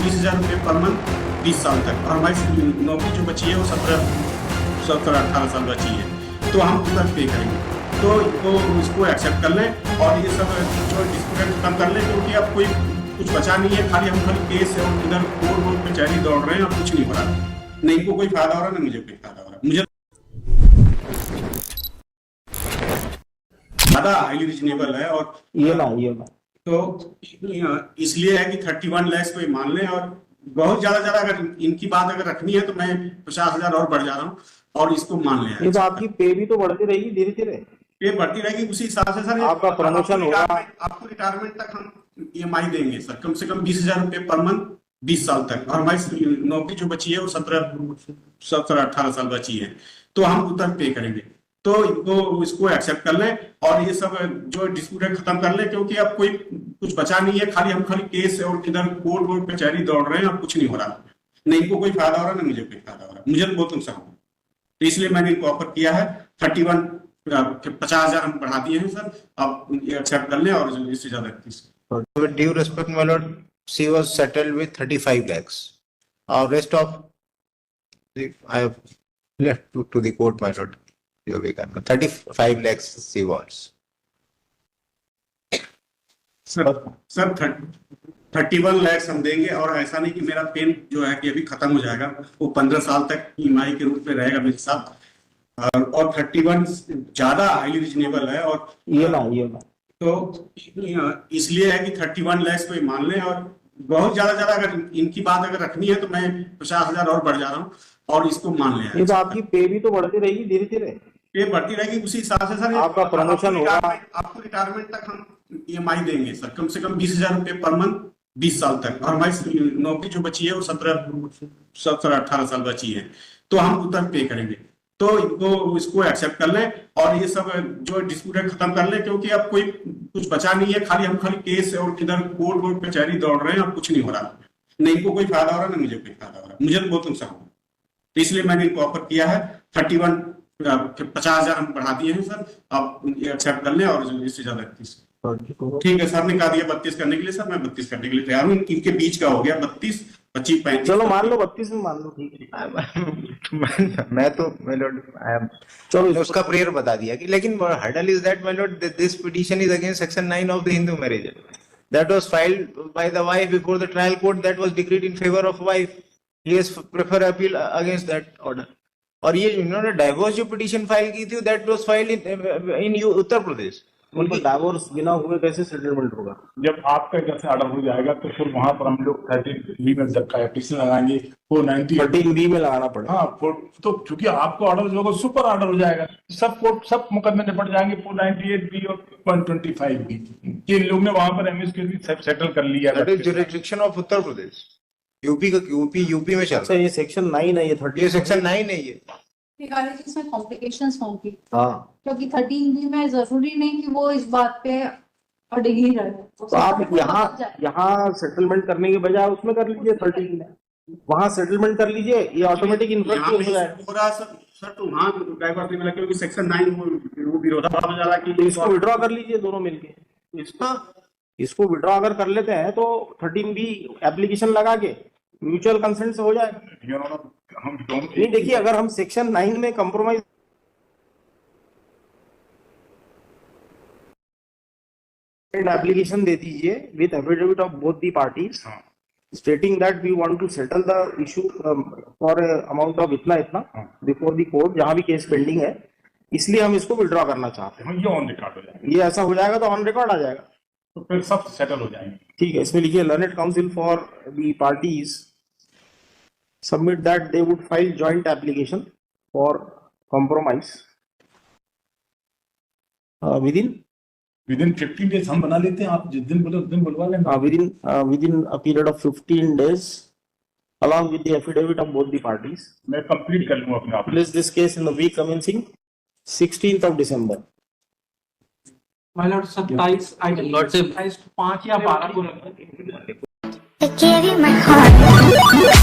20,000 रुपये per month 20 साल तक, और हमारी नौकरी जो बची है वो 17-18 साल बची है, तो हम उतना पे करेंगे। तो इसको एक्सेप्ट कर लें और ये सब जो डिस्प्यूट खत्म कर लें, क्योंकि अब कोई कुछ बचा नहीं है, खाली केस है और इधर कोर्ट पे चैरी दौड़ रहे हैं और कुछ नहीं हो रहा, नहीं इनको कोई फायदा हो रहा, ना मुझे कोई फायदा हो रहा। मुझे ज्यादा हाईली रिजनेबल है, और ये तो इसलिए है कि 31 लाख को मान लें, और बहुत ज्यादा अगर इनकी बात अगर रखनी है तो मैं 50,000 और बढ़ जा रहा हूँ और इसको मान लें। ये तो आपकी पे भी तो बढ़ती रहेगी धीरे धीरे, पे बढ़ती रहेगी, उसी हिसाब से सर आपका प्रमोशन होगा, आपको रिटायरमेंट तक हम EMI देंगे सर, कम से कम 20,000 रुपये पर मंथ 20 साल तक, और हमारी नौकरी जो बची है वो 17-18 साल बची है, तो हम उतना पे करेंगे। तो इसको एक्सेप्ट कर लें और ये सब जो डिस्प्यूट खत्म कर लें, क्योंकि अब कोई कुछ बचा नहीं है, खाली केस है और इधर कोर्ट पे चैरी दौड़ रहे हैं और कुछ नहीं हो रहा, नहीं इनको कोई फायदा हो रहा, ना मुझे कोई फायदा हो रहा, मुझे तो बहुत नुकसान हो, तो इसलिए मैंने इनको ऑफर किया है 50,000 हम बढ़ा दिए हैं सर, आप एक्सेप्ट कर लें, और इससे ज्यादा। With due respect, my lord, she was settled with 35 lakhs. Rest of I have left to the court, my lord. 35 lakhs she was. Sir 31 lakh हम देंगे, और ऐसा नहीं कि मेरा पेन जो है कि अभी खत्म हो जाएगा, वो 15 साल तक EMI के रूप में रहेगा मेरे साथ, और 31 ज्यादा हाईली रिजनेबल है, और ये तो इसलिए है कि 31 लाख को मान लें, और बहुत ज्यादा अगर इनकी बात अगर रखनी है तो मैं 50,000 और बढ़ जा रहा हूँ और इसको मान लें। ये तो आपकी पे भी तो बढ़ती रहेगी धीरे धीरे, पे बढ़ती रहेगी, उसी हिसाब से सर आपका प्रमोशन होगा, आपको रिटायरमेंट तक हम EMI देंगे सर, कम से कम 20,000 रुपये पर मंथ 20 साल तक, और हमारी नौकरी जो बची है वो 17-18 साल बची है, तो हम उतना पे करेंगे। तो इसको एक्सेप्ट कर लें और ये सब जो डिस्प्यूट खत्म कर लें, क्योंकि अब कोई कुछ बचा नहीं है, खाली केस है और इधर कोर्ट पे चैरी दौड़ रहे हैं और कुछ नहीं हो रहा, नहीं इनको कोई फायदा हो रहा, ना मुझे कोई फायदा हो रहा, मुझे तो बहुत नुकसान हो, तो इसलिए मैंने इनको ऑफर किया है 50,000 हम बढ़ा दिए हैं सर, आप एक्सेप्ट कर लें, और इससे ज्यादा 31। ठीक है सर ने कहा दिया 32 करने के लिए, सर मैं 32 करने के लिए तैयार हूँ, इनके बीच का हो गया 32, 25, 35। चलो मान लो 32 में मान लो, ठीक है। मैं तो my lord, चलो उसका प्रेयर बता दिया कि, लेकिन hurdle is that my lord, this petition is against section 9 of the Hindu marriage act that was filed by the wife before the trial court, that was decreed in favor of wife. He has prefer appeal against that order. और ये इन्होंने divorce जो petition file की थी, that was filed in Uttar Pradesh. उनको divorce बिना हुए कैसे सेटलमेंट होगा? जब आपका इधर से ऑर्डर हो जाएगा तो फिर वहां पर हम लोग 13B में पिटीशन लगाएंगे, 13B में लगाना पड़ेगा। हाँ, तो चूंकि आपका ऑर्डर जो होगा सुपर ऑर्डर हो जाएगा, सब मुकदमे निपट जाएंगे 498B और 125B। ये लोग ने वहां पर एमएस के लिए सेटल कर लिया। That is jurisdiction of Uttar Pradesh, UP में चल रहा है। ये सेक्शन 9 है, ये सेक्शन 9 है ये। इसमें कॉम्प्लिकेशंस होंगी, हाँ, क्योंकि 13B में जरूरी नहीं कि वो इस बात पे अड़े ही रहे, तो आप यहाँ सेटलमेंट करने के बजाय उसमें कर लीजिए, 13 में वहाँ सेटलमेंट कर लीजिए, ये ऑटोमेटिक इन्फ्लुएंस हो जाएगा सर। तो वहाँ डाइवर्स नहीं मिला, क्योंकि सेक्शन 9 वो विरोधाभास हो जा रहा है कि इसको विड्रॉ कर लीजिए दोनों मिलके, इसको विड्रॉ अगर कर लेते हैं तो 13B एप्लीकेशन लगा के म्यूचुअल कंसेंट से हो जाएगा। नहीं देखिए, अगर हम सेक्शन 9 में कंप्रोमाइज एप्लीकेशन दे दीजिए with affidavit of both the parties stating that we want to settle the issue for amount of इतना बिफोर द कोर्ट, जहां भी केस पेंडिंग है, इसलिए हम इसको विड्रॉ करना चाहते हैं। ये ऑन रिकॉर्ड हो जाएगा, ये ऐसा हो जाएगा तो ऑन रिकॉर्ड आ जाएगा, तो फिर सब सेटल हो जाएंगे। ठीक है, इसमें लिखिए learned council for the parties submit that they would file joint application for compromise within 15 days हम बना लेते हैं, आप जिस दिन बोले उस दिन बुलवा लेना। within a period of 15 days along with the affidavit of both the parties. मैं कंप्लीट कर लूंगा अपने आप। Place this case in the week commencing 16th of December. My lord 27 5 या 12 को I gave you my heart.